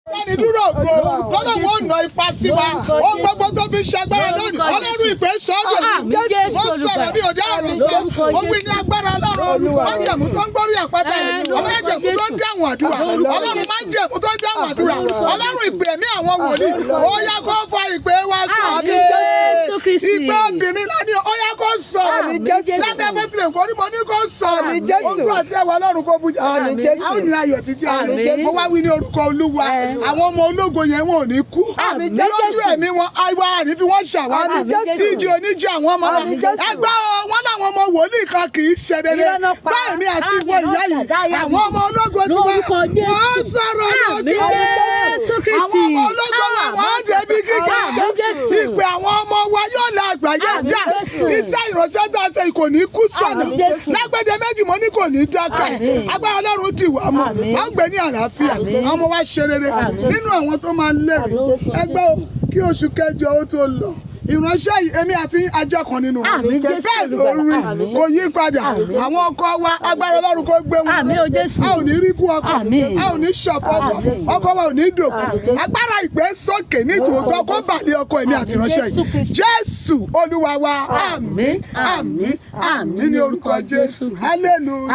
adaniduro tọ́lọ̀ wọn nà ipa sí wa ó gbogbo tó fi ṣagbára lónìí ọlọ́run ìpè sọ́dọ̀ wọ́n sọ̀rọ̀ bí òde àrùn sọ ó gbé ní agbára ọlọ́run májẹ̀mú tó ń gbórí àpáta májẹ̀mú tó ń dáhùn àdúrà ọlọ́run májẹ̀mú tó ń dáhùn àdúrà ọlọ́run ìpè ẹ̀mí àwọn wòlíì ó yá kó fa ìpè wa sókè ìpè obìnrin lání ó yá kó sọ lábẹ́ bó tilẹ̀ kó ní mo ní kó sọ ogun àti ẹwà ọlọ́run kó bùjà àwọn ìnira ayọ̀ títí àná mo wá wí ní orúkọ olúwa àwọn ọmọ ológo yẹn wọn ò ní kú lójú ẹ̀mí wọn àìwá àní fi wọ́n ṣàwádìí síjì oníjì àwọn ọmọ ẹgbẹ́ wọn làwọn ọmọ wòlíì kan kì í ṣe rere báyìí mi àti ìwọ ìyá yìí àwọn ọmọ ológo tí wọ́n sọ̀rọ̀ lójú àwọn ọmọ ológo wọn débi gíga ìpè àwọn ọmọ wa yóò la àgbáyé jà iṣẹ́ ìránṣẹ́ tá a ṣe kò ní kú sọ̀nà lágbèdè méjì mo ní kò ní dákẹ́ agbára ọlọ́run dì wá mọ́ à ń gbé ní àlàáfíà àwọn ọmọ wa ṣe rere nínú àwọn tó máa lẹ́rìí ẹgbẹ́ kí oṣù kẹjọ ó tó lọ ìránṣẹ́ yìí èmi àti ajá kan nínú bẹ́ẹ̀ lórí kò yí padà àwọn ọkọ wa agbára ọlọ́run kò gbé wọn a ò ní rí kú ọkọ a ò ní ṣọ̀fọ̀ ọkọ wa ò ní dòkú agbára ìgbé sókè ní tòótọ́ kó bàlẹ̀ ọkọ èmi àti ìránṣẹ́ yìí Jésù Olúwa wa àmín àmín àmín ní orúkọ Jésù hallelujah.